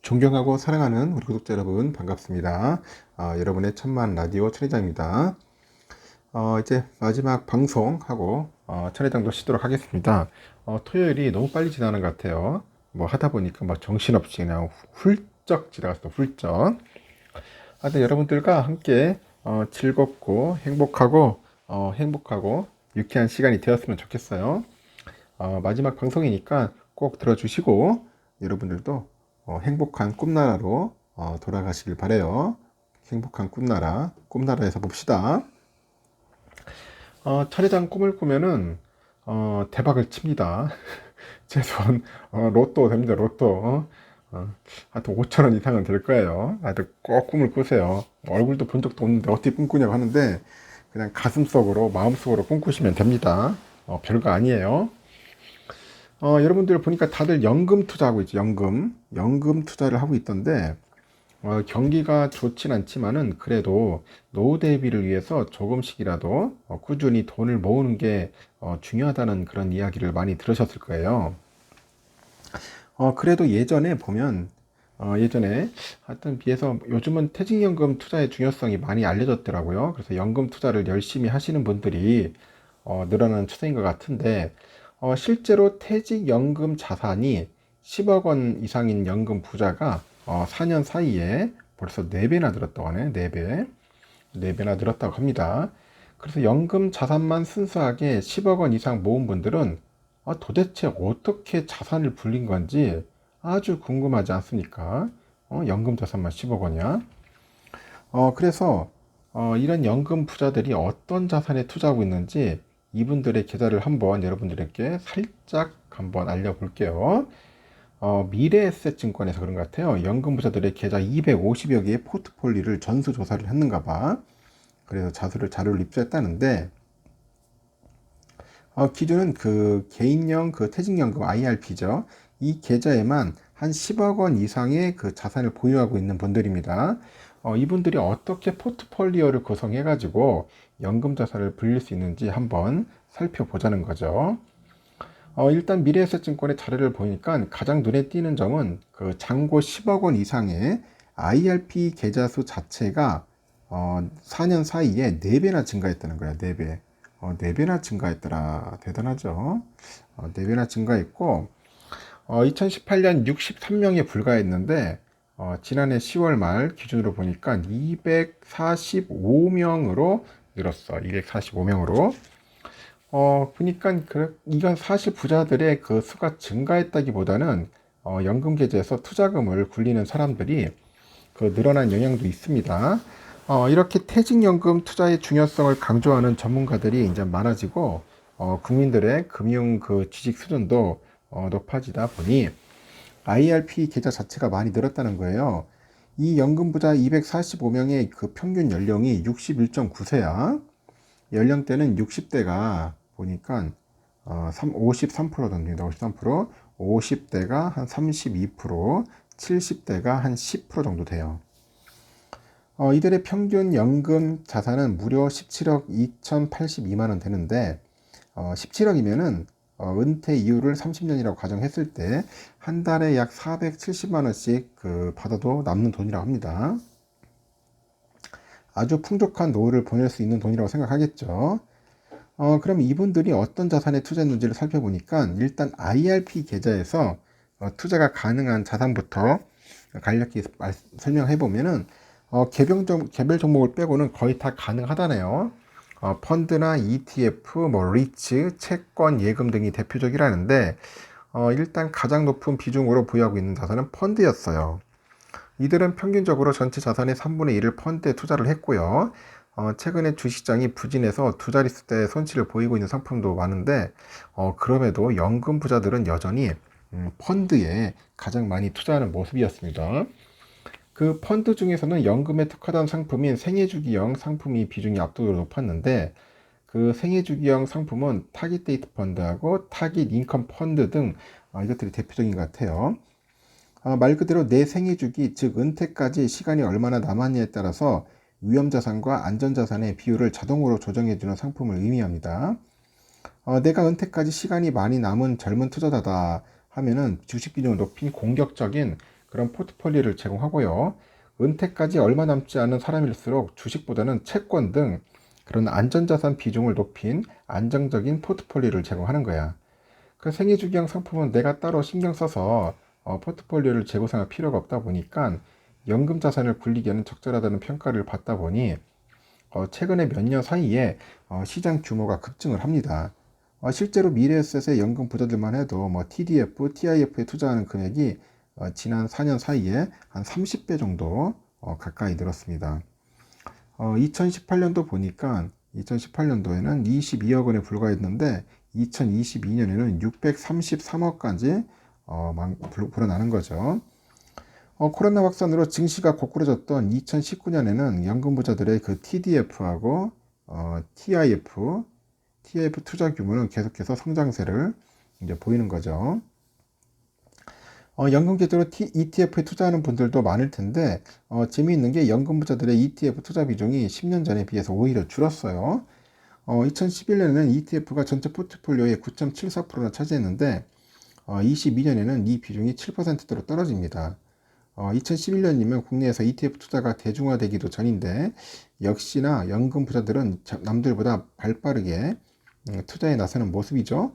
존경하고 사랑하는 우리 구독자 여러분 반갑습니다. 여러분의 천만 라디오 천회장입니다. 이제 마지막 방송하고 천회장도 쉬도록 하겠습니다. 토요일이 너무 빨리 지나는 것 같아요. 뭐 하다 보니까 막 정신없이 그냥 훌쩍 지나갔어, 훌쩍. 하여튼 여러분들과 함께 즐겁고 행복하고 유쾌한 시간이 되었으면 좋겠어요. 마지막 방송이니까 꼭 들어주시고 여러분들도 행복한 꿈나라로 돌아가시길 바래요. 행복한 꿈나라에서 봅시다. 철회장 꿈을 꾸면은 대박을 칩니다. 제 손 로또 됩니다. 로또. 하여튼 5천원 이상은 될 거예요. 하여튼 꼭 꿈을 꾸세요. 얼굴도 본 적도 없는데 어떻게 꿈꾸냐고 하는데 그냥 가슴속으로 마음속으로 꿈꾸시면 됩니다. 별거 아니에요. 여러분들 보니까 다들 연금 투자하고 있죠. 연금 투자를 하고 있던데 경기가 좋진 않지만은 그래도 노후 대비를 위해서 조금씩이라도 꾸준히 돈을 모으는 게 중요하다는 그런 이야기를 많이 들으셨을 거예요. 그래도 예전에 보면 예전에 하여튼 비해서 요즘은 퇴직연금 투자의 중요성이 많이 알려졌더라고요. 그래서 연금 투자를 열심히 하시는 분들이 늘어나는 추세인 것 같은데 실제로 퇴직연금 자산이 10억 원 이상인 연금 부자가 4년 사이에 벌써 4배나 늘었다고 하네. 4배. 4배나 늘었다고 합니다. 그래서 연금 자산만 순수하게 10억 원 이상 모은 분들은 도대체 어떻게 자산을 불린 건지 아주 궁금하지 않습니까? 연금 자산만 10억 원이야. 그래서 이런 연금 부자들이 어떤 자산에 투자하고 있는지 이분들의 계좌를 한번 여러분들에게 살짝 한번 알려볼게요. 미래에셋증권에서 그런 것 같아요. 연금 부자들의 계좌 250여 개의 포트폴리오를 전수조사를 했는가 봐. 그래서 자료를 입수했다는데 기준은 그 개인형 그 퇴직연금 IRP죠. 이 계좌에만 한 10억 원 이상의 그 자산을 보유하고 있는 분들입니다. 이분들이 어떻게 포트폴리오를 구성해 가지고 연금 자산을 불릴 수 있는지 한번 살펴보자는 거죠. 일단 미래에셋증권의 자료를 보니까 가장 눈에 띄는 점은 그 잔고 10억 원 이상의 IRP 계좌 수 자체가 4년 사이에 4배나 증가했다는 거야. 4배. 4배나 증가했더라. 대단하죠. 4배나 증가했고 2018년 63명에 불과했는데 지난해 10월 말 기준으로 보니까 245명으로 늘었어. 245명으로. 보니까 이건 사실 부자들의 그 수가 증가했다기보다는 연금 계좌에서 투자금을 굴리는 사람들이 그 늘어난 영향도 있습니다. 이렇게 퇴직연금 투자의 중요성을 강조하는 전문가들이 이제 많아지고 국민들의 금융 그 지식 수준도 높아지다 보니 IRP 계좌 자체가 많이 늘었다는 거예요. 이 연금 부자 245명의 그 평균 연령이 61.9세야. 연령대는 60대가 보니까 53% 됩니다. 53%, 50대가 한 32%, 70대가 한 10% 정도 돼요. 이들의 평균 연금 자산은 무려 17억 2,082만 원 되는데 17억이면은 은퇴 이후를 30년이라고 가정했을 때 한 달에 약 470만 원씩 그 받아도 남는 돈이라고 합니다. 아주 풍족한 노후를 보낼 수 있는 돈이라고 생각하겠죠. 그럼 이분들이 어떤 자산에 투자했는지를 살펴보니까 일단 IRP 계좌에서 투자가 가능한 자산부터 간략히 설명해 보면은 개별 종목을 빼고는 거의 다 가능하다네요. 펀드나 ETF, 뭐 리츠, 채권, 예금 등이 대표적이라는데 일단 가장 높은 비중으로 보유하고 있는 자산은 펀드였어요. 이들은 평균적으로 전체 자산의 3분의 1을 펀드에 투자를 했고요. 최근에 주식장이 부진해서 두 자릿수대 손실을 보이고 있는 상품도 많은데 그럼에도 연금 부자들은 여전히 펀드에 가장 많이 투자하는 모습이었습니다. 그 펀드 중에서는 연금에 특화된 상품인 생애주기형 상품이 비중이 압도적으로 높았는데 그 생애주기형 상품은 타깃 데이트 펀드하고 타깃 인컴 펀드 등 이것들이 대표적인 것 같아요. 말 그대로 내 생애주기, 즉 은퇴까지 시간이 얼마나 남았냐에 따라서 위험자산과 안전자산의 비율을 자동으로 조정해주는 상품을 의미합니다. 내가 은퇴까지 시간이 많이 남은 젊은 투자자다 하면은 주식 비중을 높인 공격적인 그런 포트폴리오를 제공하고요. 은퇴까지 얼마 남지 않은 사람일수록 주식보다는 채권 등 그런 안전자산 비중을 높인 안정적인 포트폴리오를 제공하는 거야. 그 생애주기형 상품은 내가 따로 신경 써서 포트폴리오를 재구성할 필요가 없다 보니까 연금 자산을 굴리기에는 적절하다는 평가를 받다 보니 최근에 몇 년 사이에 시장 규모가 급증을 합니다. 실제로 미래에셋의 연금 부자들만 해도 뭐 TDF, TIF에 투자하는 금액이 지난 4년 사이에 한 30배 정도 가까이 늘었습니다. 2018년도 보니까 2018년도에는 22억 원에 불과했는데 2022년에는 633억까지 불어나는 거죠. 코로나 확산으로 증시가 고꾸라졌던 2019년에는 연금 부자들의 그 TDF하고 TIF 투자 규모는 계속해서 성장세를 이제 보이는 거죠. 연금 계좌로 ETF에 투자하는 분들도 많을 텐데 재미있는 게 연금 부자들의 ETF 투자 비중이 10년 전에 비해서 오히려 줄었어요. 2011년에는 ETF가 전체 포트폴리오의 9.74%나 차지했는데 22년에는 이 비중이 7%대로 떨어집니다. 2011년이면 국내에서 ETF 투자가 대중화되기도 전인데 역시나 연금 부자들은 남들보다 발빠르게 투자에 나서는 모습이죠.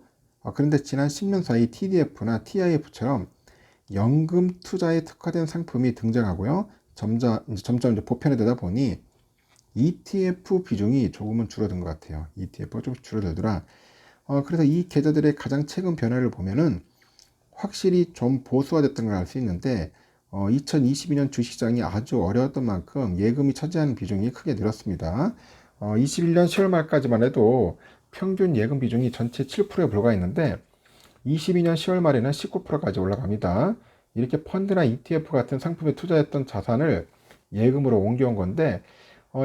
그런데 지난 10년 사이 TDF나 TIF처럼 연금 투자에 특화된 상품이 등장하고요. 점점 이제 보편화되다 보니 ETF 비중이 조금은 줄어든 것 같아요. ETF가 좀 줄어들더라. 그래서 이 계좌들의 가장 최근 변화를 보면은 확실히 좀 보수화됐던 걸 알 수 있는데 2022년 주식시장이 아주 어려웠던 만큼 예금이 차지하는 비중이 크게 늘었습니다. 21년 10월 말까지만 해도 평균 예금 비중이 전체 7%에 불과했는데 22년 10월 말에는 19%까지 올라갑니다. 이렇게 펀드나 ETF 같은 상품에 투자했던 자산을 예금으로 옮겨온 건데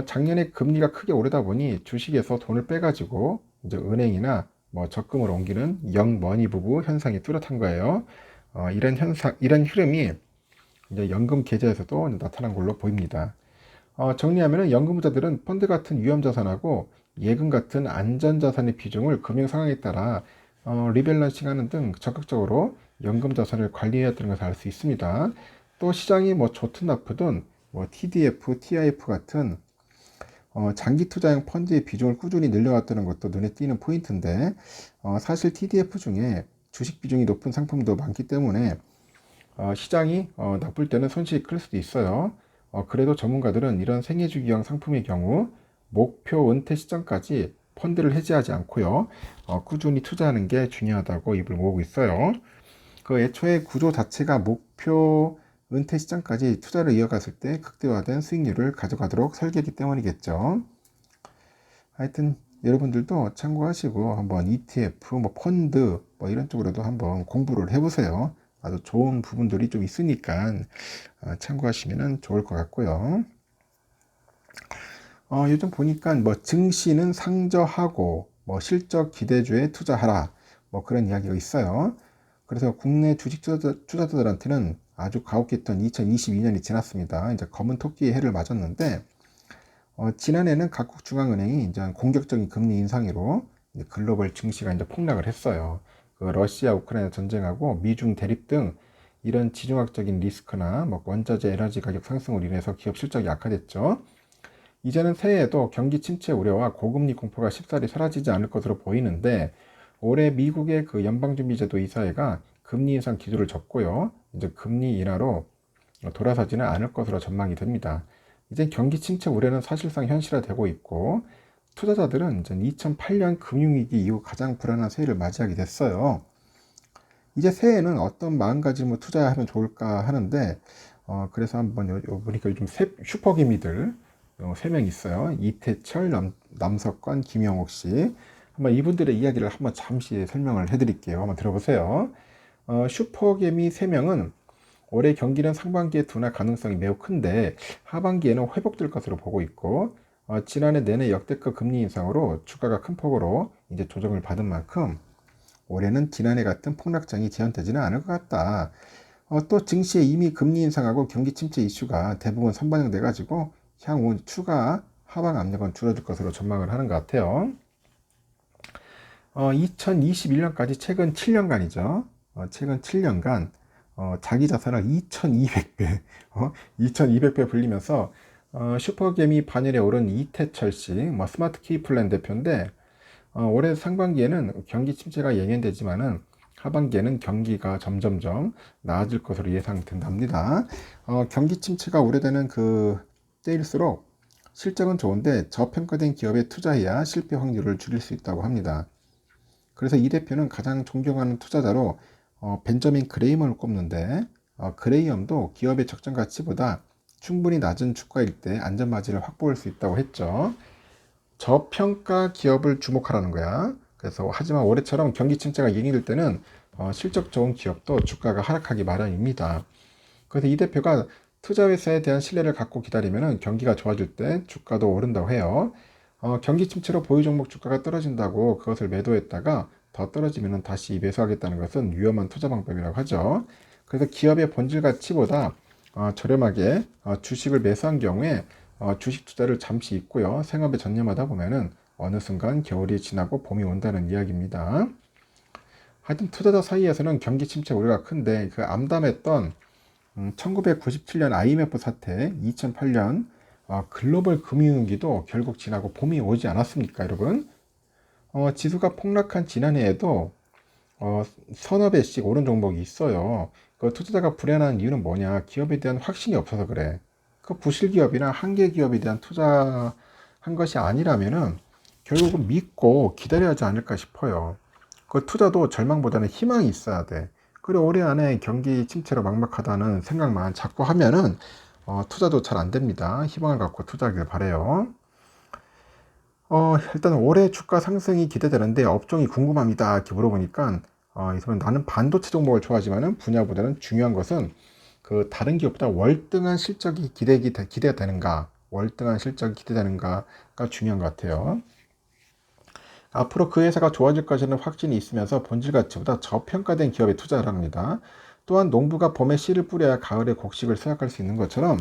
작년에 금리가 크게 오르다 보니 주식에서 돈을 빼가지고 이제 은행이나 뭐 적금을 옮기는 영머니 부부 현상이 뚜렷한 거예요. 이런 흐름이 이제 연금 계좌에서도 나타난 걸로 보입니다. 정리하면은 연금 부자들은 펀드 같은 위험 자산하고 예금 같은 안전 자산의 비중을 금융 상황에 따라 리밸런싱하는 등 적극적으로 연금 자산을 관리해야 되는 것을 알 수 있습니다. 또 시장이 뭐 좋든 나쁘든 뭐 TDF, TIF 같은 장기 투자형 펀드의 비중을 꾸준히 늘려왔다는 것도 눈에 띄는 포인트인데 사실 TDF 중에 주식 비중이 높은 상품도 많기 때문에 시장이 나쁠 때는 손실이 클 수도 있어요. 그래도 전문가들은 이런 생애주기형 상품의 경우 목표 은퇴 시점까지 펀드를 해지하지 않고요. 꾸준히 투자하는 게 중요하다고 입을 모으고 있어요. 그 애초에 구조 자체가 목표 은퇴 시점까지 투자를 이어갔을 때 극대화된 수익률을 가져가도록 설계했기 때문이겠죠. 하여튼 여러분들도 참고하시고 한번 ETF, 뭐 펀드 뭐 이런 쪽으로도 한번 공부를 해보세요. 아주 좋은 부분들이 좀 있으니까 참고하시면 좋을 것 같고요. 요즘 보니까 뭐 증시는 상저하고 뭐 실적 기대주에 투자하라 뭐 그런 이야기가 있어요. 그래서 국내 주식 투자자들한테는 아주 가혹했던 2022년이 지났습니다. 이제 검은 토끼의 해를 맞았는데 지난해는 각국 중앙은행이 이제 공격적인 금리 인상으로 글로벌 증시가 이제 폭락을 했어요. 그 러시아 우크라이나 전쟁하고 미중 대립 등 이런 지정학적인 리스크나 뭐 원자재 에너지 가격 상승으로 인해서 기업 실적이 악화됐죠. 이제는 새해에도 경기 침체 우려와 고금리 공포가 쉽사리 사라지지 않을 것으로 보이는데 올해 미국의 그 연방준비제도 이사회가 금리 인상 기조를 접고요. 이제 금리 인하로 돌아서지는 않을 것으로 전망이 됩니다. 이제 경기 침체 우려는 사실상 현실화되고 있고 투자자들은 이제 2008년 금융위기 이후 가장 불안한 새해를 맞이하게 됐어요. 이제 새해에는 어떤 마음가짐으로 투자하면 좋을까 하는데 그래서 한번 보니까 요즘 슈퍼기미들 3명 있어요. 이태철, 남석관, 김영옥 씨. 한번 이분들의 이야기를 한번 잠시 설명을 해드릴게요. 한번 들어보세요. 슈퍼개미 3명은 올해 경기는 상반기에 둔화 가능성이 매우 큰데 하반기에는 회복될 것으로 보고 있고 지난해 내내 역대급 금리 인상으로 주가가 큰 폭으로 이제 조정을 받은 만큼 올해는 지난해 같은 폭락장이 재현되지는 않을 것 같다. 또 증시에 이미 금리 인상하고 경기 침체 이슈가 대부분 선반영돼 가지고 향후 추가 하방 압력은 줄어들 것으로 전망을 하는 것 같아요. 2021년까지 최근 7년간이죠. 최근 7년간 자기 자산을 2200배, 2200배 불리면서 슈퍼개미 반열에 오른 이태철 씨, 스마트 키플랜 대표인데 올해 상반기에는 경기 침체가 예견되지만은 하반기에는 경기가 점점점 나아질 것으로 예상된답니다. 경기 침체가 우려되는 때일수록 실적은 좋은데 저평가된 기업에 투자해야 실패 확률을 줄일 수 있다고 합니다. 그래서 이 대표는 가장 존경하는 투자자로 벤저민 그레이엄을 꼽는데 그레이엄도 기업의 적정 가치보다 충분히 낮은 주가일 때 안전마진을 확보할 수 있다고 했죠. 저평가 기업을 주목하라는 거야. 그래서 하지만 올해처럼 경기 침체가 예견될 때는 실적 좋은 기업도 주가가 하락하기 마련입니다. 그래서 이 대표가 투자 회사에 대한 신뢰를 갖고 기다리면 경기가 좋아질 때 주가도 오른다고 해요. 경기 침체로 보유 종목 주가가 떨어진다고 그것을 매도했다가 더 떨어지면 다시 매수하겠다는 것은 위험한 투자 방법이라고 하죠. 그래서 기업의 본질 가치보다 저렴하게 주식을 매수한 경우에 주식 투자를 잠시 잊고요. 생업에 전념하다 보면은 어느 순간 겨울이 지나고 봄이 온다는 이야기입니다. 하여튼 투자자 사이에서는 경기 침체 우려가 큰데 암담했던 1997년 IMF 사태, 2008년 글로벌 금융위기도 결국 지나고 봄이 오지 않았습니까, 여러분? 지수가 폭락한 지난해에도 서너 배씩 오른 종목이 있어요. 그 투자자가 불안한 이유는 뭐냐? 기업에 대한 확신이 없어서 그래. 그 부실 기업이나 한계 기업에 대한 투자한 것이 아니라면은 결국은 믿고 기다려야 하지 않을까 싶어요. 그 투자도 절망보다는 희망이 있어야 돼. 그리고 올해 안에 경기 침체로 막막하다는 생각만 자꾸 하면은 투자도 잘 안 됩니다. 희망을 갖고 투자하길 바래요. 일단 올해 주가 상승이 기대되는데 업종이 궁금합니다. 이렇게 물어보니까 이 사람은 나는 반도체 종목을 좋아하지만은 분야보다는 중요한 것은 그 다른 기업보다 월등한 실적이 기대가 되는가, 월등한 실적이 기대되는가가 중요한 것 같아요. 앞으로 그 회사가 좋아질 것이라는 확신이 있으면서 본질 가치보다 저평가된 기업에 투자를 합니다. 또한 농부가 봄에 씨를 뿌려야 가을에 곡식을 수확할 수 있는 것처럼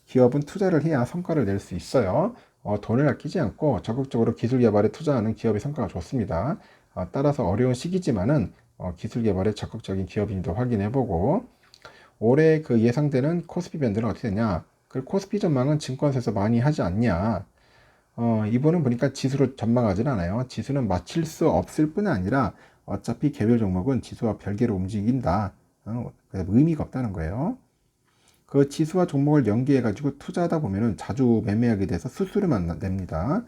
기업은 투자를 해야 성과를 낼 수 있어요. 돈을 아끼지 않고 적극적으로 기술 개발에 투자하는 기업의 성과가 좋습니다. 따라서 어려운 시기지만은 기술 개발에 적극적인 기업인도 확인해보고 올해 그 예상되는 코스피 밴드는 어떻게 되냐? 그 코스피 전망은 증권사에서 많이 하지 않냐? 이번은 보니까 지수로 전망하진 않아요. 지수는 맞힐 수 없을 뿐 아니라 어차피 개별 종목은 지수와 별개로 움직인다. 그래서 의미가 없다는 거예요. 그 지수와 종목을 연계해가지고 투자하다 보면은 자주 매매하게 돼서 수수료만 냅니다.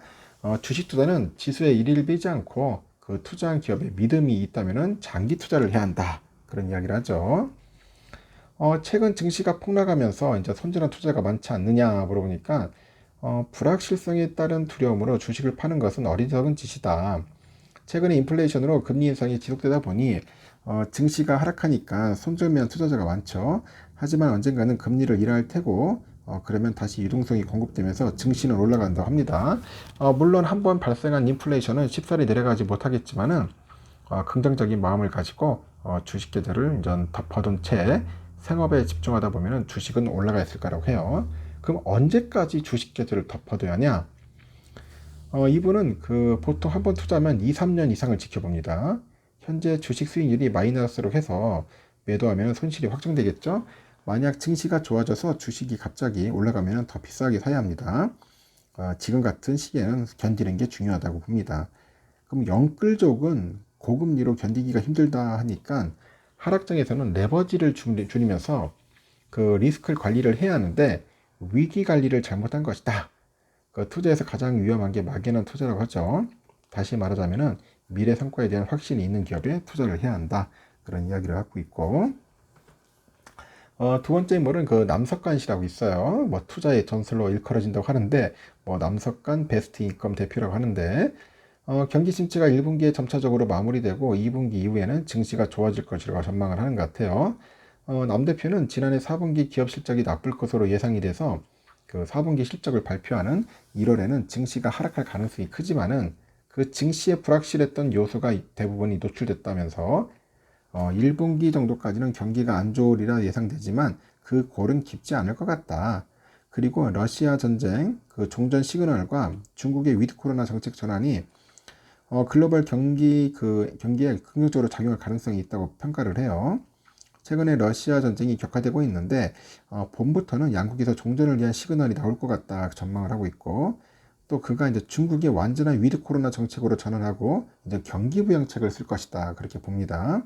주식 투자는 지수에 일일을 빼지 않고 그 투자한 기업에 믿음이 있다면은 장기 투자를 해야 한다. 그런 이야기를 하죠. 최근 증시가 폭락하면서 이제 손절한 투자가 많지 않느냐 물어보니까 불확실성에 따른 두려움으로 주식을 파는 것은 어리석은 짓이다. 최근에 인플레이션으로 금리 인상이 지속되다 보니 증시가 하락하니까 손절매한 투자자가 많죠. 하지만 언젠가는 금리를 인하할 테고 그러면 다시 유동성이 공급되면서 증시는 올라간다고 합니다. 물론 한번 발생한 인플레이션은 쉽사리 내려가지 못하겠지만은 긍정적인 마음을 가지고 주식 계좌를 이제 덮어둔 채 생업에 집중하다 보면 주식은 올라가 있을 거라고 해요. 그럼 언제까지 주식 계좌를 덮어둬야 하냐? 이분은 보통 한 번 투자하면 2, 3년 이상을 지켜봅니다. 현재 주식 수익률이 마이너스로 해서 매도하면 손실이 확정되겠죠? 만약 증시가 좋아져서 주식이 갑자기 올라가면 더 비싸게 사야 합니다. 지금 같은 시기에는 견디는 게 중요하다고 봅니다. 그럼 영끌족은 고금리로 견디기가 힘들다 하니까 하락장에서는 레버지를 줄이면서 그 리스크 관리를 해야 하는데 위기 관리를 잘못한 것이다. 그 투자에서 가장 위험한 게 막연한 투자라고 하죠. 다시 말하자면은 미래 성과에 대한 확신이 있는 기업에 투자를 해야 한다. 그런 이야기를 하고 있고 두 번째 인물은 그 남석관 씨라고 있어요. 투자의 전설로 일컬어진다고 하는데 남석관 베스트 인컴 대표라고 하는데 경기 침체가 1분기에 점차적으로 마무리되고 2분기 이후에는 증시가 좋아질 것이라고 전망을 하는 것 같아요. 남 대표는 지난해 4분기 기업 실적이 나쁠 것으로 예상이 돼서 그 4분기 실적을 발표하는 1월에는 증시가 하락할 가능성이 크지만은 그 증시에 불확실했던 요소가 대부분이 노출됐다면서 1분기 정도까지는 경기가 안 좋으리라 예상되지만 그 골은 깊지 않을 것 같다. 그리고 러시아 전쟁, 그 종전 시그널과 중국의 위드 코로나 정책 전환이 글로벌 경기에 긍정적으로 작용할 가능성이 있다고 평가를 해요. 최근에 러시아 전쟁이 격화되고 있는데 봄부터는 양국에서 종전을 위한 시그널이 나올 것 같다 전망을 하고 있고, 또 그가 이제 중국의 완전한 위드 코로나 정책으로 전환하고 이제 경기 부양책을 쓸 것이다 그렇게 봅니다.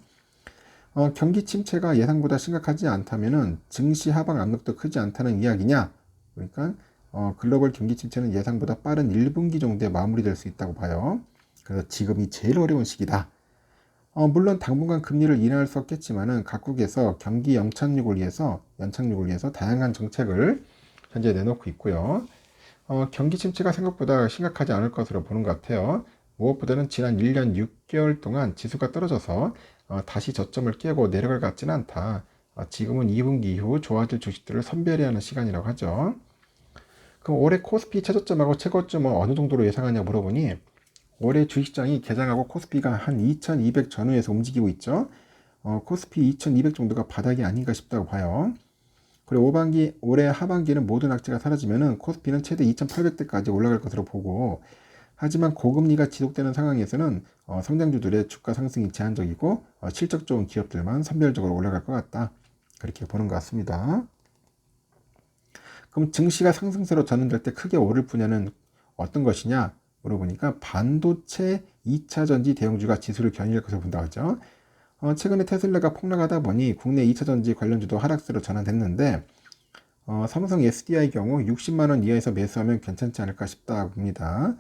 경기 침체가 예상보다 심각하지 않다면은 증시 하방 압력도 크지 않다는 이야기냐? 그러니까 글로벌 경기 침체는 예상보다 빠른 1분기 정도에 마무리될 수 있다고 봐요. 그래서 지금이 제일 어려운 시기다. 물론 당분간 금리를 인하할 수 없겠지만은 각국에서 경기 연착륙을 위해서 다양한 정책을 현재 내놓고 있고요. 경기 침체가 생각보다 심각하지 않을 것으로 보는 것 같아요. 무엇보다는 지난 1년 6개월 동안 지수가 떨어져서 다시 저점을 깨고 내려갈 것 같지는 않다. 지금은 2분기 이후 좋아질 주식들을 선별해야 하는 시간이라고 하죠. 그럼 올해 코스피 최저점하고 최고점은 어느 정도로 예상하냐 물어보니, 올해 주식시장이 개장하고 코스피가 한 2200 전후에서 움직이고 있죠. 코스피 2200 정도가 바닥이 아닌가 싶다고 봐요. 그리고 올해 하반기는 모든 악재가 사라지면은 코스피는 최대 2800대까지 올라갈 것으로 보고, 하지만 고금리가 지속되는 상황에서는 성장주들의 주가 상승이 제한적이고 실적 좋은 기업들만 선별적으로 올라갈 것 같다. 그렇게 보는 것 같습니다. 그럼 증시가 상승세로 전환될 때 크게 오를 분야는 어떤 것이냐 물어보니까, 반도체 2차전지 대형주가 지수를 견인할 것으로 본다고 하죠. 최근에 테슬라가 폭락하다 보니 국내 2차전지 관련주도 하락세로 전환됐는데, 삼성 SDI의 경우 60만원 이하에서 매수하면 괜찮지 않을까 싶다 봅니다.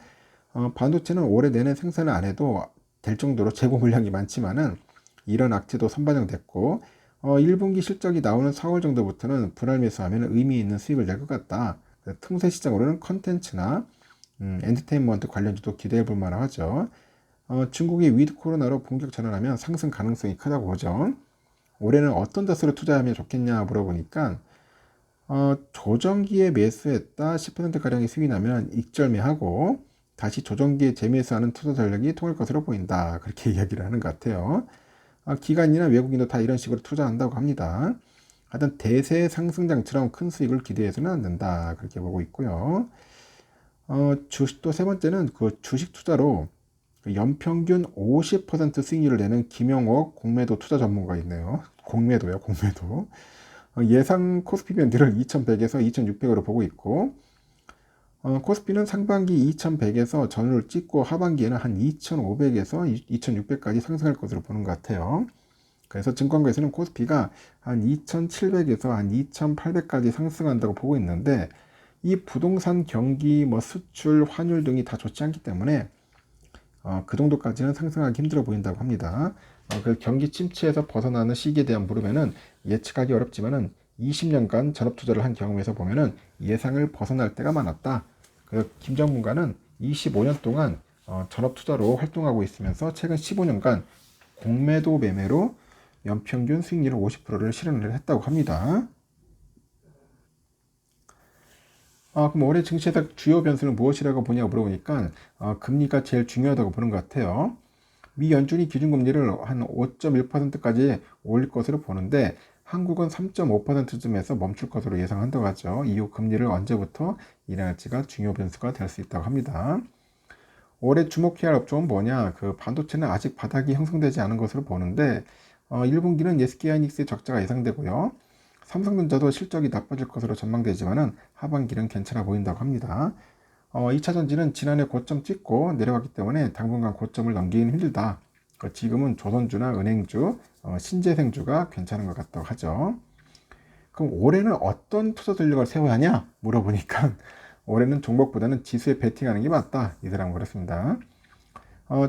반도체는 올해 내내 생산을 안 해도 될 정도로 재고 물량이 많지만은 이런 악재도 선반영됐고, 1분기 실적이 나오는 4월 정도부터는 분할 매수하면 의미 있는 수익을 낼 것 같다. 틈새 시장으로는 컨텐츠나 엔터테인먼트 관련주도 기대해 볼 만하죠. 중국이 위드 코로나로 본격 전환하면 상승 가능성이 크다고 보죠. 올해는 어떤 자세로 투자하면 좋겠냐 물어보니까, 조정기에 매수했다 10%가량의 수익이 나면 익절매하고 다시 조정기에 재매수하는 투자 전략이 통할 것으로 보인다. 그렇게 이야기를 하는 것 같아요. 기관이나 외국인도 다 이런 식으로 투자한다고 합니다. 하여튼 대세 상승장처럼 큰 수익을 기대해서는 안 된다. 그렇게 보고 있고요. 또 세 번째는 그 주식 투자로 연평균 50% 수익률을 내는 김영옥 공매도 투자 전문가가 있네요. 공매도요, 공매도. 예상 코스피 밴드를 2100에서 2600으로 보고 있고, 코스피는 상반기 2100에서 전후를 찍고 하반기에는 한 2500에서 2600까지 상승할 것으로 보는 것 같아요. 그래서 증권가에서는 코스피가 한 2700에서 한 2800까지 상승한다고 보고 있는데, 이 부동산 경기, 수출, 환율 등이 다 좋지 않기 때문에 그 정도까지는 상승하기 힘들어 보인다고 합니다. 그 경기 침체에서 벗어나는 시기에 대한 물음에는 예측하기 어렵지만은 20년간 전업 투자를 한 경험에서 보면은 예상을 벗어날 때가 많았다. 그 김 전문가는 25년 동안 전업 투자로 활동하고 있으면서 최근 15년간 공매도 매매로 연평균 수익률 50%를 실현을 했다고 합니다. 그럼 올해 증시에서 주요 변수는 무엇이라고 보냐고 물어보니까 금리가 제일 중요하다고 보는 것 같아요. 미 연준이 기준금리를 한 5.1%까지 올릴 것으로 보는데, 한국은 3.5%쯤에서 멈출 것으로 예상한다고 하죠. 이후 금리를 언제부터 인하할지가 중요 변수가 될 수 있다고 합니다. 올해 주목해야 할 업종은 뭐냐? 그 반도체는 아직 바닥이 형성되지 않은 것으로 보는데, 1분기는 SK하이닉스의 적자가 예상되고요. 삼성전자도 실적이 나빠질 것으로 전망되지만은 하반기는 괜찮아 보인다고 합니다. 2차전지는 지난해 고점 찍고 내려갔기 때문에 당분간 고점을 넘기기는 힘들다. 지금은 조선주나 은행주, 신재생주가 괜찮은 것 같다고 하죠. 그럼 올해는 어떤 투자 전략을 세워야 하냐 물어보니까, 올해는 종목보다는 지수에 베팅하는 게 맞다. 이 사람은 그렇습니다.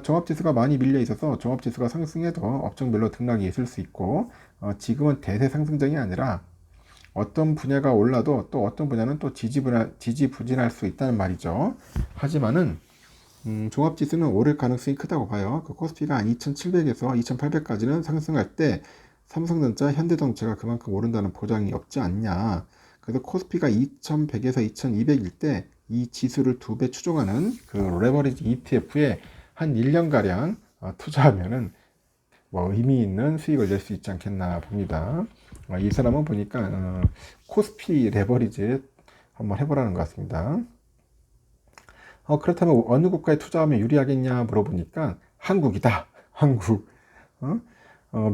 종합지수가 많이 밀려 있어서 종합지수가 상승해도 업종별로 등락이 있을 수 있고, 지금은 대세 상승장이 아니라 어떤 분야가 올라도 또 어떤 분야는 또 지지부진할 수 있다는 말이죠. 하지만은 종합지수는 오를 가능성이 크다고 봐요. 그 코스피가 한 2700에서 2800까지는 상승할 때 삼성전자, 현대자동차가 그만큼 오른다는 보장이 없지 않냐. 그래서 코스피가 2100에서 2200일 때 이 지수를 2배 추종하는 그 레버리지 ETF에 한 1년가량 투자하면은 의미 있는 수익을 낼 수 있지 않겠나 봅니다. 이 사람은 보니까 코스피 레버리지 한번 해보라는 것 같습니다. 그렇다면 어느 국가에 투자하면 유리하겠냐 물어보니까 한국이다. 한국.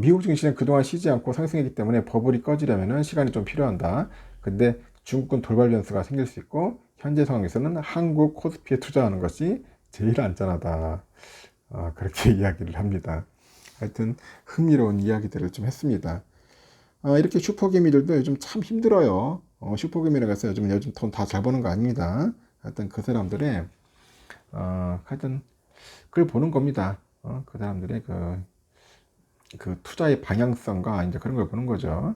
미국 증시는 그동안 쉬지 않고 상승했기 때문에 버블이 꺼지려면 시간이 좀 필요한다. 근데 중국은 돌발 변수가 생길 수 있고 현재 상황에서는 한국 코스피에 투자하는 것이 제일 안전하다. 그렇게 이야기를 합니다. 하여튼 흥미로운 이야기들을 좀 했습니다. 이렇게 슈퍼개미들도 요즘 참 힘들어요. 슈퍼개미라고 해서 요즘 돈 다 잘 버는 거 아닙니다. 하여튼 그 사람들의 하여튼 그걸 보는 겁니다. 그 사람들의 그 투자의 방향성과 이제 그런 걸 보는 거죠.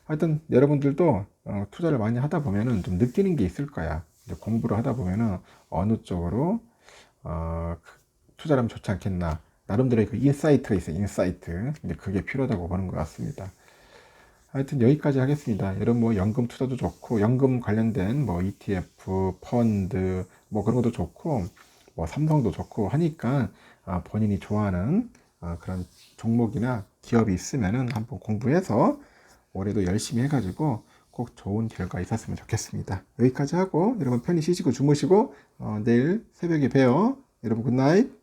하여튼 여러분들도 투자를 많이 하다 보면은 좀 느끼는 게 있을 거야. 이제 공부를 하다 보면은 어느 쪽으로 투자를 하면 좋지 않겠나. 나름대로의 그 인사이트가 있어요. 인사이트. 이제 그게 필요하다고 보는 것 같습니다. 하여튼 여기까지 하겠습니다. 여러분 뭐 연금 투자도 좋고 연금 관련된 뭐 ETF, 펀드 뭐 그런 것도 좋고 뭐 삼성도 좋고 하니까 본인이 좋아하는 그런 종목이나 기업이 있으면은 한번 공부해서 올해도 열심히 해가지고 꼭 좋은 결과 있었으면 좋겠습니다. 여기까지 하고 여러분 편히 쉬시고 주무시고 내일 새벽에 봬요. 여러분 굿나잇.